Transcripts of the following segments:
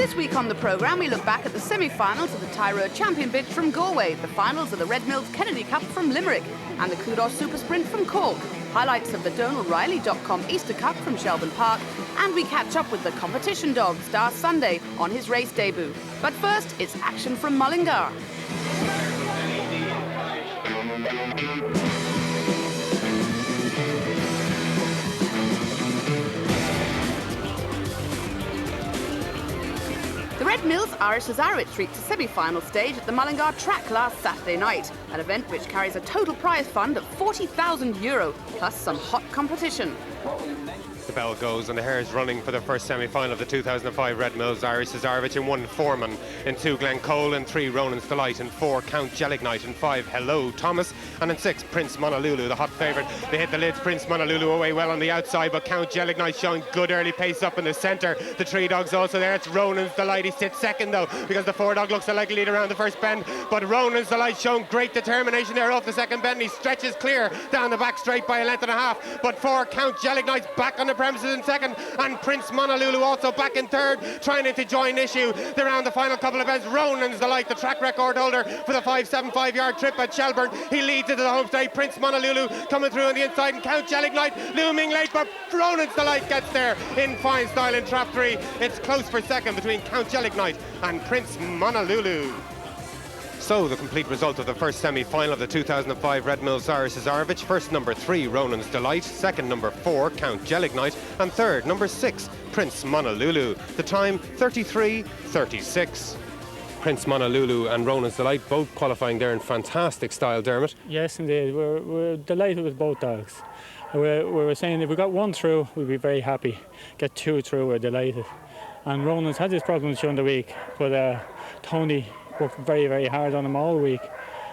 This week on the programme, we look back at the semi-finals of the Tyrur champion bid from Galway, the finals of the Red Mills Kennedy Cup from Limerick, and the Kudos Supersprint from Cork, highlights of the DonaldRiley.com Easter Cup from Shelbourne Park, and we catch up with the competition dog, Star Sunday, on his race debut. But first, it's action from Mullingar. The Red Mills Irish Cesarewitch reached the semi-final stage at the Mullingar track last Saturday night, an event which carries a total prize fund of €40,000, plus some hot competition. The bell goes and the hares running for the first semi-final of the 2005 Red Mills Irish Cesarewitch. In 1, Foreman, in 2, Glencoe, in 3, Ronan's Delight, in 4, Count Jellignite, in 5, Hello Thomas, and in 6, Prince Monalulu, the hot favourite. They hit the lids, Prince Monalulu away well on the outside, but Count Jellignite showing good early pace up in the centre. The 3 dogs also there. It's Ronan's Delight. He sits second though, because the 4 dog looks a likely lead around the first bend, but Ronan's Delight showing great determination there off the second bend. He stretches clear down the back straight by a length and a half, but 4, Count Jellignite's back on the premises in second, and Prince Monalulu also back in third, trying to join issue around the final couple of bends. Ronan's Delight, the track record holder for the 575 yard trip at Shelbourne, he leads into the home straight. Prince Monalulu coming through on the inside, and Count Jellignite looming late, but Ronan's Delight gets there in fine style in trap 3. It's close for second between Count Jellignite and Prince Monalulu. So the complete result of the first semi-final of the 2005 Red Mills Irish Cesarewitch: first number 3, Ronan's Delight; second number 4, Count Jellignite; and third number 6, Prince Monalulu. The time 33:36. Prince Monalulu and Ronan's Delight both qualifying there in fantastic style, Dermot. Yes, indeed. We're delighted with both dogs. We were saying if we got 1 through, we'd be very happy. Get 2 through, we're delighted. And Ronan's had his problems during the week, but Tony worked very, very hard on him all week,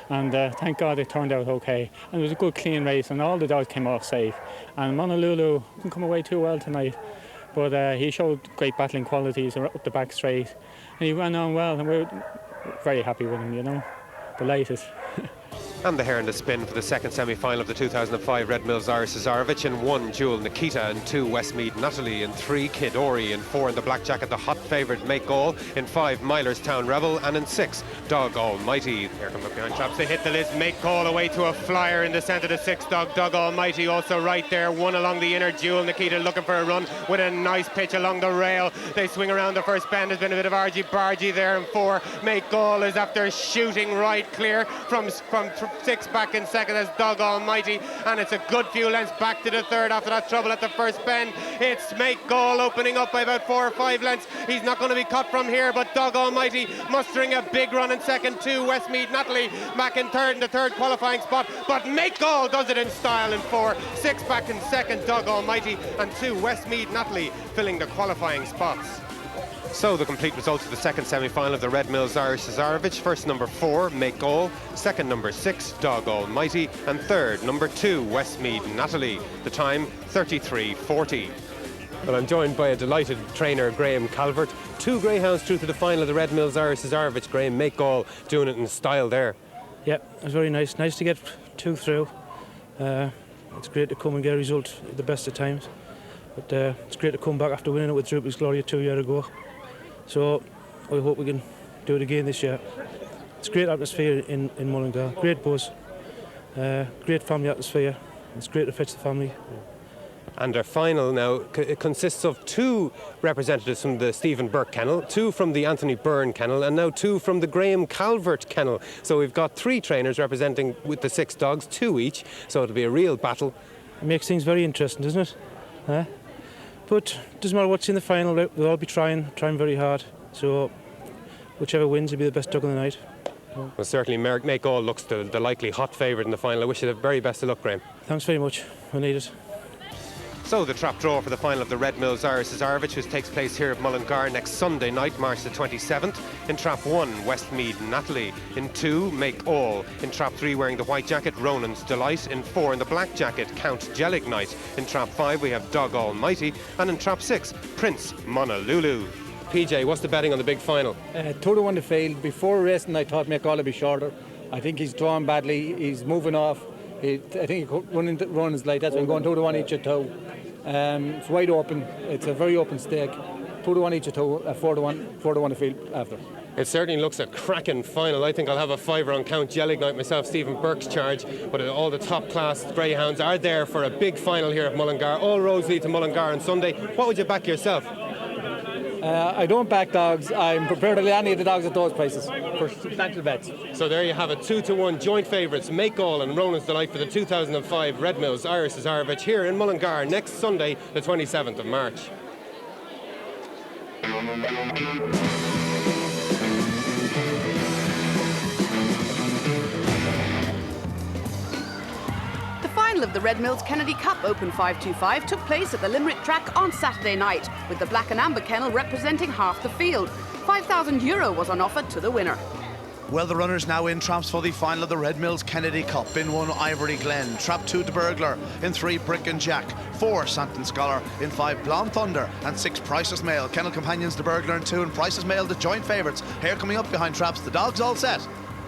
and thank God it turned out okay. And it was a good, clean race, and all the dogs came off safe. And Monalulu didn't come away too well tonight, but he showed great battling qualities up the back straight, and he ran on well, and we're very happy with him, you know, delighted. And the hare in the spin for the second semi-final of the 2005 Red Mills Irish Cesarewitch: in 1, Jewel Nikita; in 2, Westmead Natalie; in 3, Kid Ori; in 4, in the black jacket, the hot favourite Make All; in 5, Milers Town Rebel; and in 6, Dog Almighty. Here come the behind traps. They hit the lids. Make All away to a flyer in the centre. The 6 dog, Dog Almighty, also right there. 1 along the inner. Jewel Nikita looking for a run with a nice pitch along the rail. They swing around the first bend. There's been a bit of argy-bargy there. And 4, Make All is after shooting right clear from 6 back in second as Dog Almighty, and it's a good few lengths back to the third after that trouble at the first bend. It's Make Gall opening up by about 4 or 5 lengths. He's not going to be cut from here, but Dog Almighty mustering a big run in second. 2, Westmead Natalie back in third in the third qualifying spot, but Make Gall does it in style in 4. 6 back in second, Dog Almighty, and 2, Westmead Natalie filling the qualifying spots. So the complete results of the second semi-final of the Red Mills Irish Cesarewitch: first number 4, Make All; second number 6, Dog Almighty; and third number 2, Westmead Natalie. The time 33:40. Well, I'm joined by a delighted trainer, Graham Calvert. 2 greyhounds through to the final of the Red Mills Irish Cesarewitch. Graham, Make All doing it in style there. Yeah, it was very nice. Nice to get 2 through. It's great to come and get a result at the best of times. But it's great to come back after winning it with Droopy's Gloria 2 years ago. So I hope we can do it again this year. It's a great atmosphere in Mullingar, great buzz, great family atmosphere. It's great to fetch the family. And our final now it consists of 2 representatives from the Stephen Burke kennel, 2 from the Anthony Byrne kennel, and now 2 from the Graham Calvert kennel. So we've got 3 trainers representing with the 6 dogs, 2 each. So it'll be a real battle. It makes things very interesting, doesn't it? But it doesn't matter what's in the final, we'll all be trying very hard. So whichever wins will be the best dog of the night. Well, certainly Make All looks the likely hot favourite in the final. I wish you the very best of luck, Graham. Thanks very much. I need it. So the trap draw for the final of the Red Mills Irish Cesarewitch, which takes place here at Mullingar next Sunday night, March the 27th. In trap 1, Westmead Natalie. In 2, Make All. In trap 3, wearing the white jacket, Ronan's Delight. In 4, in the black jacket, Count Jellignite. In trap 5, we have Dog Almighty. And in trap 6, Prince Monalulu. PJ, what's the betting on the big final? 2-1 to field. Before racing, I thought Make All would be shorter. I think he's drawn badly. He's moving off. I think he could run his light. That's why I'm going 2-1 each at 2. It's wide open. It's a very open stake. 2 to 1 each of two, 4 to 1 a field after. It certainly looks a cracking final. I think I'll have a fiver on Count Jellignite myself, Stephen Burke's charge. But all the top class greyhounds are there for a big final here at Mullingar. All roads lead to Mullingar on Sunday. What would you back yourself? I don't back dogs. I'm prepared to lay any of the dogs at those prices for substantial bets. So there you have it, 2 to 1 joint favourites, Make All and Ronan's Delight for the 2005 Red Mills Irish Cesarewitch here in Mullingar next Sunday, the 27th of March. The final of the Red Mills Kennedy Cup Open 525 took place at the Limerick track on Saturday night, with the Black and Amber kennel representing half the field. €5,000 was on offer to the winner. Well, the runners now in traps for the final of the Red Mills Kennedy Cup. In 1, Ivory Glen. Trap 2, De Burglar. In 3, Brick and Jack. 4, Santon Scholar. In 5, Blonde Thunder. And 6, Price's Mail. Kennel Companions, De Burglar in 2, and Price's Mail, the joint favourites. Here coming up behind traps, the dogs all set.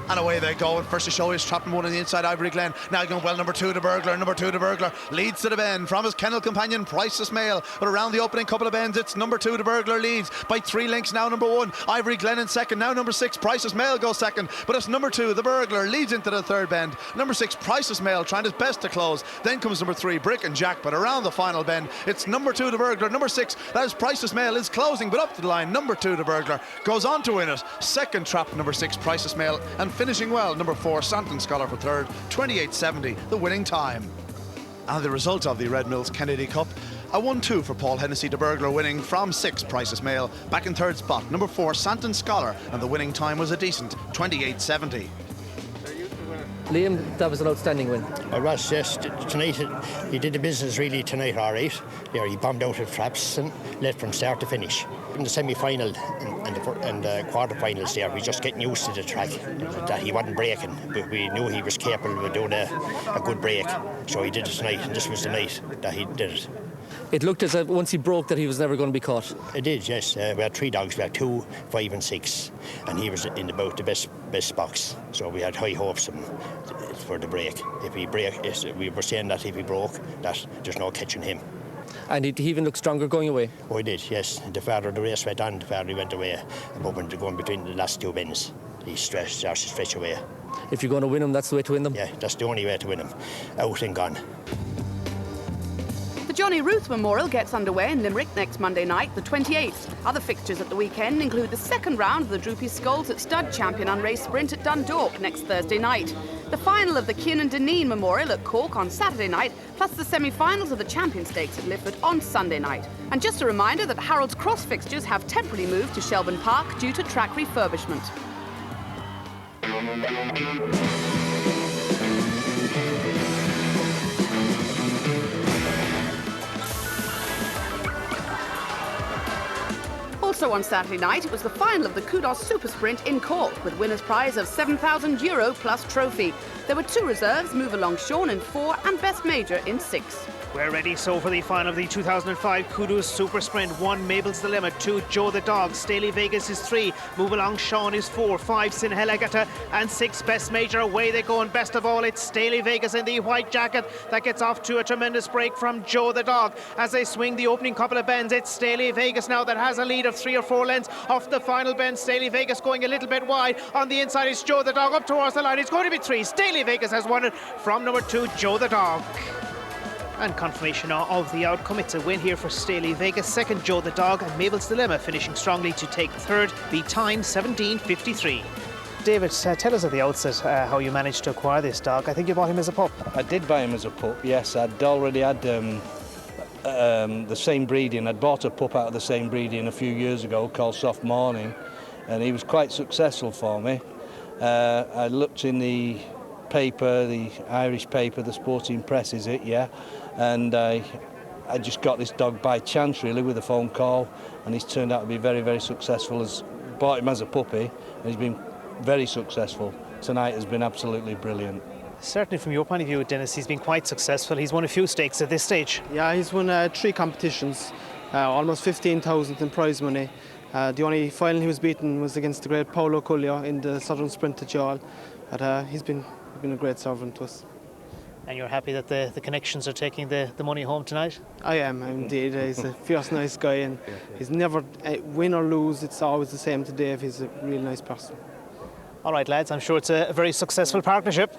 And away they go. First to show is Trapping 1 on the inside, Ivory Glen. Now going well, number 2, De Burglar. Number 2, De Burglar leads to the bend from his Kennel Companion, Priceless Mail. But around the opening couple of bends, it's number 2, De Burglar leads by 3 lengths. Now number 1, Ivory Glen in second. Now number 6, Priceless Mail goes second. But it's number 2, De Burglar leads into the third bend. Number 6, Priceless Mail trying his best to close. Then comes number 3, Brick and Jack. But around the final bend, it's number 2, De Burglar. Number 6, that is Priceless Mail, is closing, but up to the line. Number 2, De Burglar goes on to win it. Second trap, number 6, Priceless Mail. And finishing well, number 4, Santon Scholar for third, 28.70, the winning time. And the result of the Red Mills Kennedy Cup, a 1-2 for Paul Hennessy, De Burglar winning from 6, Price's Mail. Back in third spot, number 4, Santon Scholar, and the winning time was a decent 28.70. Liam, that was an outstanding win. It was, yes. Tonight, he did the business really tonight, all right. There, he bombed out of traps and led from start to finish. In the semi-final and the quarter-finals there, we just getting used to the track, that he wasn't breaking, but we knew he was capable of doing a good break. So he did it tonight, and this was the night that he did it. It looked as if once he broke that he was never going to be caught. It did, yes. We had 3 dogs. We had 2, 5 and 6, and he was in about the best box. So we had high hopes for the break. If he break, we were saying that if he broke, that there's no catching him. And he even looked stronger going away. Oh, he did, yes. The farther the race went on, the farther he went away. But when they're going between the last 2 bends, he starts to stretch away. If you're going to win them, that's the way to win them? Yeah, that's the only way to win them. Out and gone. The Johnny Ruth Memorial gets underway in Limerick next Monday night, the 28th. Other fixtures at the weekend include the second round of the Droopy Skulls at Stud Champion Unraced Sprint at Dundalk next Thursday night. The final of the Kiernan Deneen Memorial at Cork on Saturday night, plus the semi-finals of the Champion Stakes at Lifford on Sunday night. And just a reminder that Harold's Cross fixtures have temporarily moved to Shelbourne Park due to track refurbishment. Also on Saturday night, it was the final of the Kudos Supersprint in Cork, with winner's prize of €7,000 plus trophy. There were 2 reserves, Move Along Sean in 4 and Best Major in 6. We're ready so for the final of the 2005 Kudos Super Sprint. 1, Mabel's the Limit. 2, Joe the Dog. Staley Vegas is 3. Move Along Sean is 4. 5, Sinhelagata. And 6, Best Major. Away they go, and best of all, it's Staley Vegas in the white jacket that gets off to a tremendous break from Joe the Dog. As they swing the opening couple of bends, it's Staley Vegas now that has a lead of 3 or 4 lengths off the final bend. Staley Vegas going a little bit wide. On the inside is Joe the Dog up towards the line. It's going to be 3. Staley Vegas has won it from number 2, Joe the Dog. And confirmation of the outcome. It's a win here for Staley Vegas. Second, Joe the Dog, and Mabel's Dilemma finishing strongly to take third. The time, 17:53. David, tell us at the outset how you managed to acquire this dog. I think you bought him as a pup. I did buy him as a pup, yes. I'd already had the same breeding. I'd bought a pup out of the same breeding a few years ago called Soft Morning, and he was quite successful for me. I looked in the paper, the Irish paper, the Sporting Press is it, yeah, and I just got this dog by chance really with a phone call, and he's turned out to be very, very successful. Bought him as a puppy, and he's been very successful. Tonight has been absolutely brilliant. Certainly from your point of view, Dennis, he's been quite successful. He's won a few stakes at this stage. Yeah, he's won 3 competitions, almost 15,000 in prize money. The only final he was beaten was against the great Paolo Cuglio in the Southern Sprint at Youghal. But he's been a great servant to us. And you're happy that the connections are taking the money home tonight? I am, indeed. He's a fierce, nice guy, and he's never, win or lose, it's always the same to Dave. He's a real nice person. All right, lads, I'm sure it's a very successful partnership.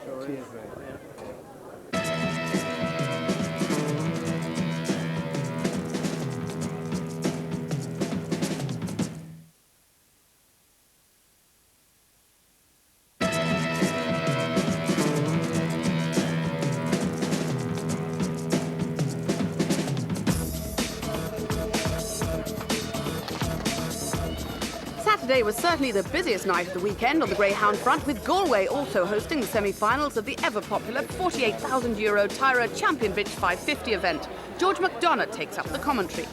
Saturday was certainly the busiest night of the weekend on the Greyhound front, with Galway also hosting the semi-finals of the ever-popular €48,000 Tyrur Champion Bitch 550 event. George McDonough takes up the commentary.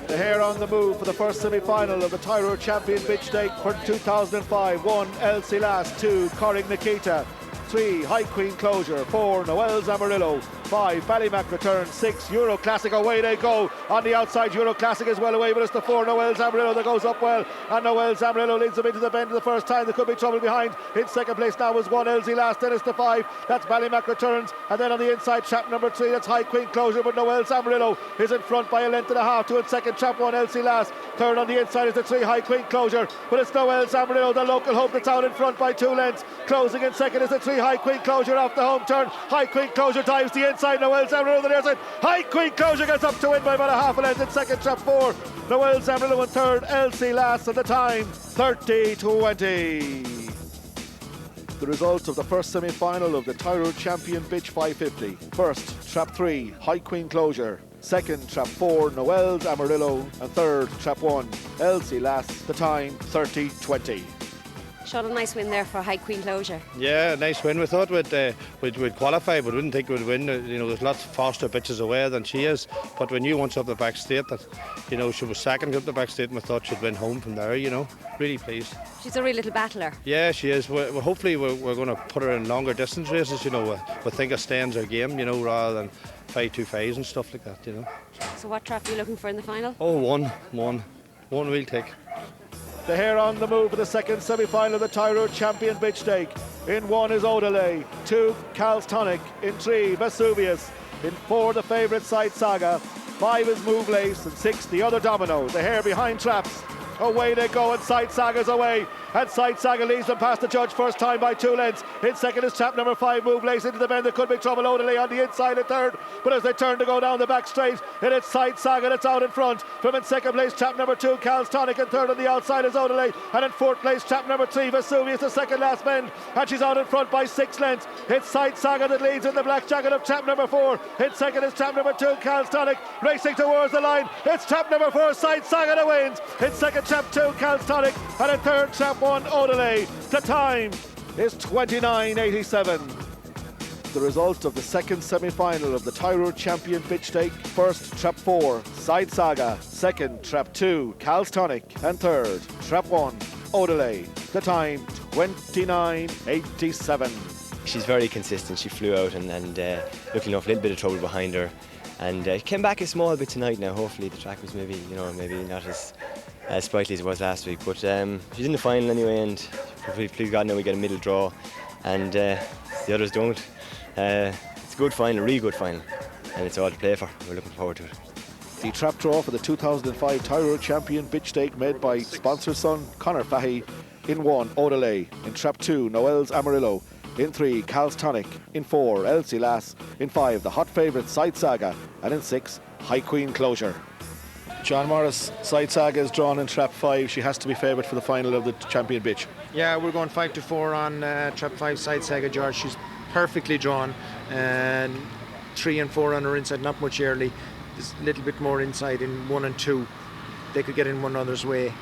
The hare on the move for the first semi-final of the Tyrur Champion Bitch Stake for 2005. 1, Elsie Lass. 2, Corrig Nikita. 3, High Queen Closure. 4, Noel Zamarillo. 5, Ballymac return. 6, Euro Classic, away they go. On the outside, Euro Classic is well away, but it's the 4, Noel Zamarillo, that goes up well. And Noel Zamarillo leads them into the bend for the first time. There could be trouble behind. In second place now was 1, Elsie Last. Then it's the 5, that's Ballymac returns. And then on the inside, trap number 3, that's High Queen Closure, but Noel Zamarillo is in front by a length and a half. 2 in second, trap 1, Elsie Last. Third on the inside is the 3, High Queen Closure, but it's Noel Zamarillo, the local hope, that's out in front by 2 lengths. Closing in second is the 3, High Queen Closure off the home turn. High Queen Closure dives the inside. Noel Zamarillo the near side. High Queen Closure gets up to win by about a half a length. In second, trap 4, Noel Zamarillo. In third, Elsie Lass. At the time, 30-20. The result of the first semi-final of the Tyrur Champion Bitch 550. First, trap 3, High Queen Closure. Second, trap 4, Noel Zamarillo. And third, trap 1, Elsie Lass. The time, 30-20. Shot a nice win there for High Queen Closure. Yeah, nice win. We thought we'd qualify, but we didn't think we'd win. There's lots faster bitches away than she is. But we knew once up the back straight that, she was second up the back straight, and we thought she'd win home from there. Really pleased. She's a real little battler. Yeah, she is. Hopefully we're going to put her in longer distance races. We think it stands her game. Rather than 5-2-5s and stuff like that. So what trap are you looking for in the final? Oh, one we'll take. The hare on the move for the second semi-final of the Tyrur Champion Bitch Stake. In 1 is Odelay, 2, Cal's Tonic. In 3, Vesuvius. In 4, the favourite Side Saga. 5 is Move Lace, and 6, the other Domino. The hare behind traps. Away they go, and Side Saga's away. And Side Saga leads them past the judge first time by 2 lengths. In second is trap number 5, Move Lace into the bend. There could be trouble. Odelay on the inside in third. But as they turn to go down the back straight, it is Side Saga that's out in front. From in second place, trap number 2, Cal's Tonic. And third on the outside is Odelay. And in fourth place, trap number 3, Vesuvius, the second last bend. And she's out in front by 6 lengths. It's Side Saga that leads in the black jacket of trap number 4. In second is trap number 2, Cal's Tonic. Racing towards the line. It's trap number 4, Side Saga that wins. In second, trap 2, Cal's Tonic. And in third, trap 1, Odelay. The time is 29.87. The result of the second semi-final of the Tyrur Champion Bitch Stake. First, trap 4, Side Saga. Second, trap 2, Cal's Tonic. And third, trap 1, Odelay. The time, 29.87. She's very consistent. She flew out and looking off a little bit of trouble behind her. And came back a small bit tonight now. Hopefully the track was maybe not as sprightly as it was last week, but she's in the final anyway, and please God now we get a middle draw, and the others don't. It's a good final, really good final, and it's all to play for. We're looking forward to it. The trap draw for the 2005 Tyrur Champion Bitch Stake made by sponsor son Conor Fahey. In 1, Odelay. In trap 2, Noel's Amarillo. In 3, Cal's Tonic. In 4, Elsie Lass. In 5, the hot favourite Side Saga. And in 6, High Queen Closure. John Morris, Side Saga is drawn in trap 5. She has to be favourite for the final of the Champion Bitch. Yeah, we're going 5-4 on trap 5 Side Saga, George. She's perfectly drawn, and 3 and 4 on her inside, not much early. There's a little bit more inside in 1 and 2. They could get in one another's way.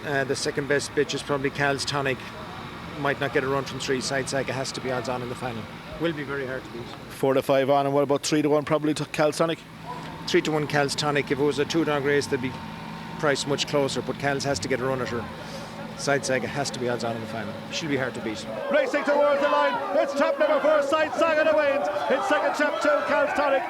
The second best bitch is probably Cal's Tonic. Might not get a run from 3. Side Saga has to be odds on in the final. Will be very hard to beat. 4-5 on, and what about 3-1 probably to Cal's Tonic? 3-1 Cal's Tonic. If it was a 2-dog race, they'd be priced much closer, but Cal's has to get a run at her. Side Saga has to be odds on in the final. She'll be hard to beat. Racing towards the line, it's trap number 4, Side Saga that wins. In second, trap 2, Cal's Tonic.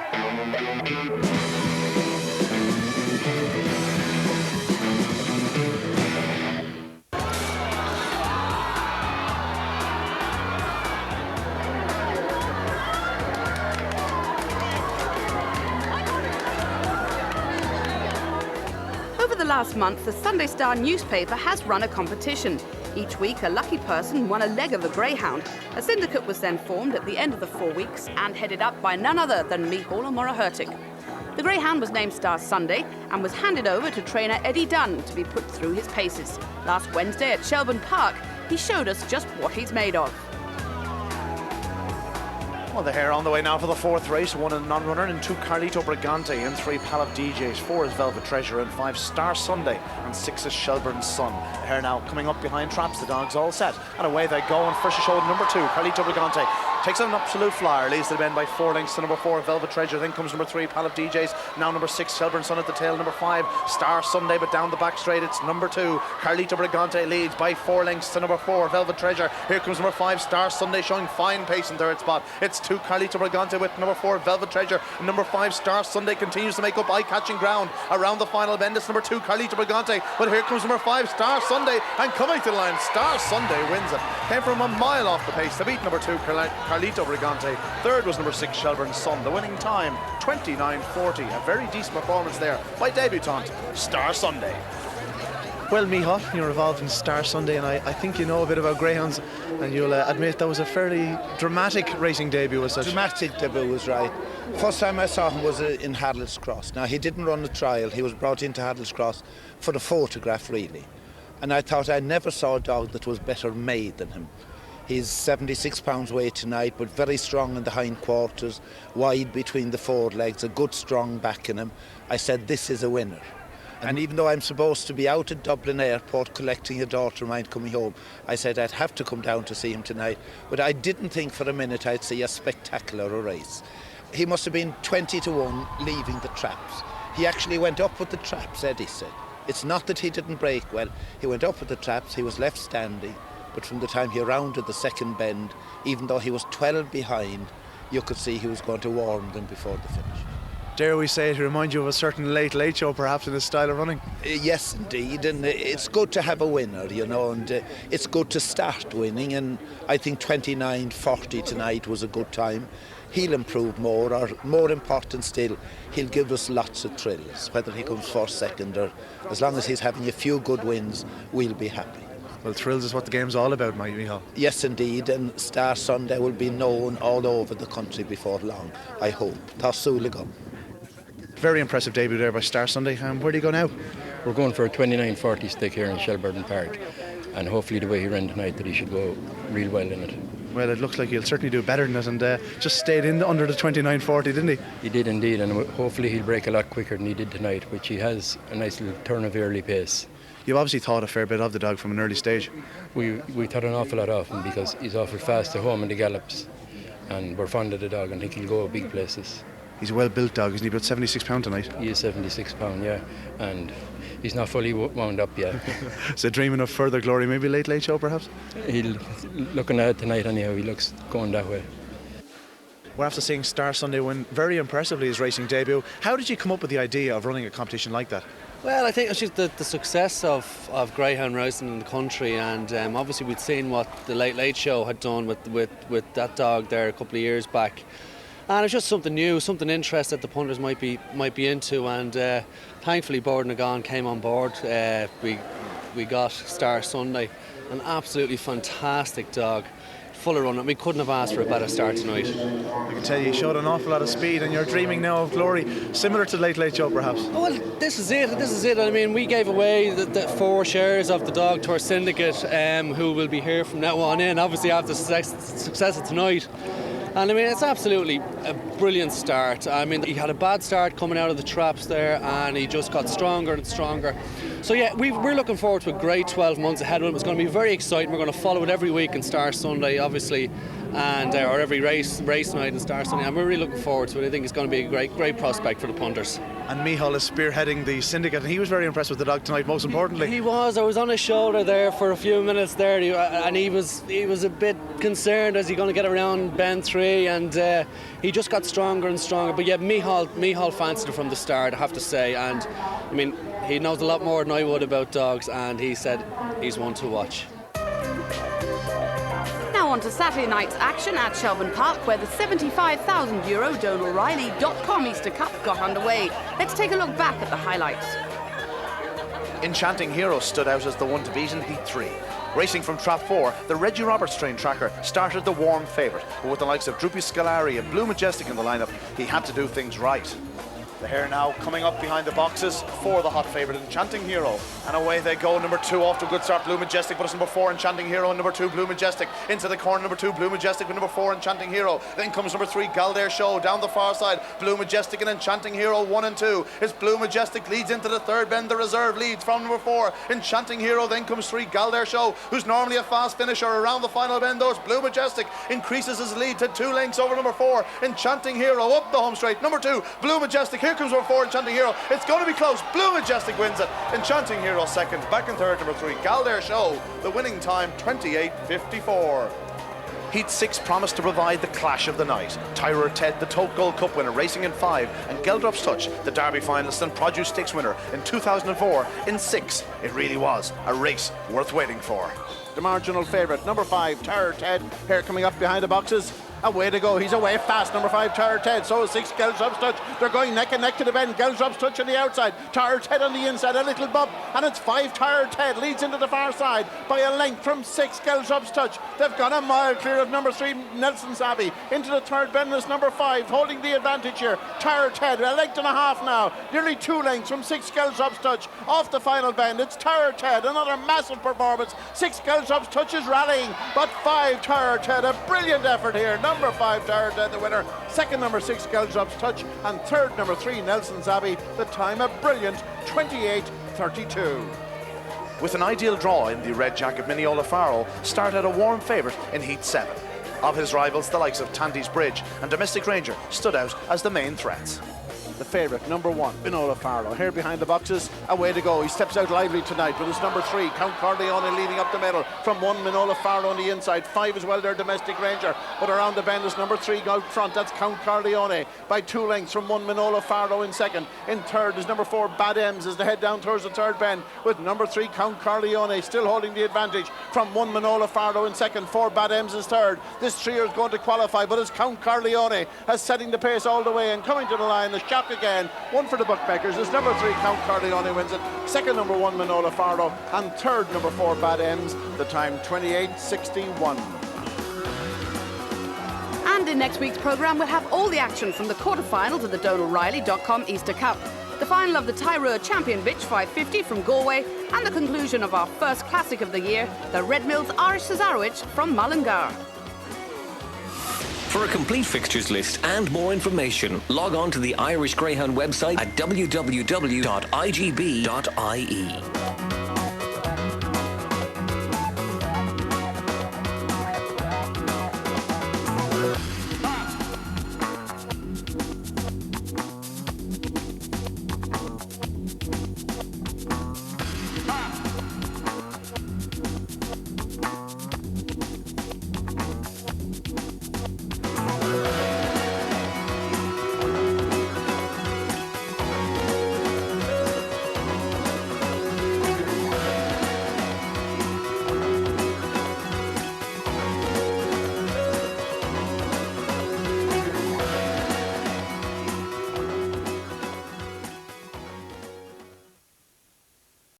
last month, the Sunday Star newspaper has run a competition. Each week, a lucky person won a leg of a greyhound. A syndicate was then formed at the end of the 4 weeks and headed up by none other than Micheál O'Murrah-Hurtig. The greyhound was named Star Sunday and was handed over to trainer Eddie Dunn to be put through his paces. Last Wednesday at Shelbourne Park, he showed us just what he's made of. Well, the hare on the way now for the fourth race. 1 a non-runner and 2 Carlito Brigante and 3 Pal of DJs. 4 is Velvet Treasure and 5 Star Sunday and 6 is Shelbourne Sun. The hare now coming up behind traps. The dog's all set and away they go. And first showed number 2 Carlito Brigante takes an absolute flyer, leads the men by 4 lengths to number 4 Velvet Treasure. Then comes number 3 Pal of DJs. Now number 6 Shelbourne Sun at the tail. Number 5 Star Sunday, but down the back straight it's number 2 Carlito Brigante leads by 4 lengths to number 4 Velvet Treasure. Here comes number 5 Star Sunday showing fine pace in third spot. It's 2 Carlito Brigante with number 4 Velvet Treasure. Number 5 Star Sunday continues to make up eye-catching ground around the final bend. It's number 2 Carlito Brigante, but here comes number 5 Star Sunday, and coming to the line Star Sunday wins it. Came from a mile off the pace to beat number 2 Carlito Brigante. Third was number 6 Shelbourne Sun. The winning time 29:40. A very decent performance there by debutant Star Sunday. Well, Micheál, you're involved in Star Sunday, and I think you know a bit about greyhounds, and you'll admit that was a fairly dramatic racing debut as such. Dramatic debut was right. First time I saw him was in Haddle's Cross. Now, he didn't run the trial. He was brought into Haddle's Cross for the photograph, really. And I thought I never saw a dog that was better made than him. He's 76 pounds weight tonight, but very strong in the hindquarters, wide between the forelegs, a good strong back in him. I said, this is a winner. And even though I'm supposed to be out at Dublin Airport collecting a daughter of mine coming home, I said I'd have to come down to see him tonight. But I didn't think for a minute I'd see a spectacular race. He must have been 20-1 leaving the traps. He actually went up with the traps, Eddie said. It's not that he didn't break well. He went up with the traps, he was left standing. But from the time he rounded the second bend, even though he was 12 behind, you could see he was going to warm them before the finish. Dare we say it remind you of a certain late show perhaps in his style of running? Yes, indeed, and it's good to have a winner, you know, and it's good to start winning, and I think 29:40 tonight was a good time. He'll improve more, or more important still, he'll give us lots of thrills, whether he comes first, second, or as long as he's having a few good wins, we'll be happy. Well, thrills is what the game's all about, Micheál. Yes, indeed, and Star Sunday will be known all over the country before long, I hope. Társúla go. Very impressive debut there by Star Sunday. Where do you go now? We're going for a 29:40 stick here in Shelbourne Park, and hopefully the way he ran tonight that he should go real well in it. Well, it looks like he'll certainly do better than it, and just stayed in under the 29:40, didn't he? He did indeed, and hopefully he'll break a lot quicker than he did tonight, which he has a nice little turn of early pace. You've obviously thought a fair bit of the dog from an early stage. We thought an awful lot of him because he's awful fast at home in the gallops, and we're fond of the dog and think he'll go big places. He's a well-built dog, isn't he? About 76 pounds tonight. He is 76 pounds, yeah, and he's not fully wound up yet. So dreaming of further glory, maybe late show perhaps? He'll looking at it tonight anyhow, he looks going that way. We're after seeing Star Sunday win very impressively his racing debut. How did you come up with the idea of running a competition like that? Well, I think it's just the success of greyhound racing in the country, and obviously we'd seen what the Late Show had done with that dog there a couple of years back. And it's just something new, something interesting that the punters might be into, and thankfully Borden Nagan came on board. We got Star Sunday, an absolutely fantastic dog, full of run. We couldn't have asked for a better start tonight. I can tell you showed an awful lot of speed, and you're dreaming now of glory, similar to Late Show perhaps. Oh, well, this is it. I mean, we gave away the 4 shares of the dog to our syndicate, who will be here from now on in, obviously after the success of tonight. And I mean, it's absolutely a brilliant start. I mean, he had a bad start coming out of the traps there, and he just got stronger and stronger. So yeah, we're looking forward to a great 12 months ahead of him. It's going to be very exciting. We're going to follow it every week in Star Sunday, obviously, and or every race night in Star Sunday. And we're really looking forward to it. I think it's going to be a great prospect for the punters. And Micheál is spearheading the syndicate, and he was very impressed with the dog tonight, most importantly. He was. I was on his shoulder there for a few minutes there, and he was a bit concerned, is he going to get around bend 3, and he just got stronger and stronger. But yeah, Micheál fancied it from the start, I have to say, and I mean, he knows a lot more than I would about dogs, and he said he's one to watch. Now on to Saturday night's action at Shelbourne Park, where the €75,000 DonaldRiley.com Easter Cup got underway. Let's take a look back at the highlights. Enchanting Hero stood out as the one to beat in Heat 3. Racing from Trap 4, the Reggie Roberts train tracker started the warm favourite, but with the likes of Droopy Scolari and Blue Majestic in the lineup, he had to do things right. The hare now coming up behind the boxes for the hot favourite, Enchanting Hero. And away they go, number 2 off to a good start, Blue Majestic, but it's number 4, Enchanting Hero, and number 2, Blue Majestic. Into the corner, number 2, Blue Majestic with number 4, Enchanting Hero. Then comes number 3, Galdare Show, down the far side. Blue Majestic and Enchanting Hero, 1 and 2. It's Blue Majestic leads into the third bend, the reserve leads from number 4, Enchanting Hero. Then comes 3, Galdare Show, who's normally a fast finisher around the final bend. Those Blue Majestic increases his lead to 2 lengths over number 4, Enchanting Hero, up the home straight. Number 2, Blue Majestic, here comes number 4, Enchanting Hero. It's going to be close. Blue Majestic wins it. Enchanting Hero second. Back in third, number 3, Galdare Show. The winning time, 28:54. Heat 6 promised to provide the clash of the night. Tyrur Ted, the Tote Gold Cup winner, racing in 5, and Geldrop's Touch, the Derby finalist and Produce Stakes winner in 2004, in 6. It really was a race worth waiting for. The marginal favourite, number 5, Tyrur Ted, here coming up behind the boxes. Away to go, he's away fast, number 5, Tyrur Ted. So is 6, Geldrop's Touch. They're going neck and neck to the bend. Geldrop's Touch on the outside, Tyrur Ted on the inside, a little bump, and it's 5, Tyrur Ted leads into the far side by a length from 6, Geldrop's Touch. They've gone a mile clear of number 3, Nelson's Abbey. Into the third bend is number 5, holding the advantage here. Tyrur Ted, a length and a half now, nearly 2 lengths from 6, Geldrop's Touch. Off the final bend, it's Tyrur Ted, another massive performance. 6, Geldrop's Touch is rallying, but 5, Tyrur Ted, a brilliant effort here. Number 5, Tyrur Ted, the winner. Second, number 6, Geldrop's Touch. And third, number 3, Nelson's Abbey. The time a brilliant 28:32. With an ideal draw in the red jacket, Mineola Faro started a warm favourite in Heat 7. Of his rivals, the likes of Tandy's Bridge and Domestic Ranger stood out as the main threats. The favourite, number 1, Mineola Faro, here behind the boxes. Away to go, he steps out lively tonight with his number 3, Count Corleone, leading up the middle. From 1, Mineola Faro on the inside, 5 as well, their Domestic Ranger. But around the bend is number 3 out front, that's Count Corleone, by 2 lengths from 1, Mineola Faro in second. In third is number 4, Bad Ems, as they head down towards the third bend, with number 3, Count Corleone still holding the advantage from 1, Mineola Faro in second, 4, Bad Ems is third. This trio is going to qualify, but it's Count Corleone as setting the pace all the way and coming to the line. The shock again, 1 for the bookmakers is number 3, Count Corleone wins it. Second, number 1, Mineola Faro, and third, number 4, Bad Ems. The time 28:61. And in next week's programme, we'll have all the action from the quarterfinals of the DonaldRiley.com Easter Cup, the final of the Tyrur Champion Bitch 550 from Galway, and the conclusion of our first classic of the year, the Red Mills Irish Cesarewitch from Mullingar. For a complete fixtures list and more information, log on to the Irish Greyhound website at www.igb.ie.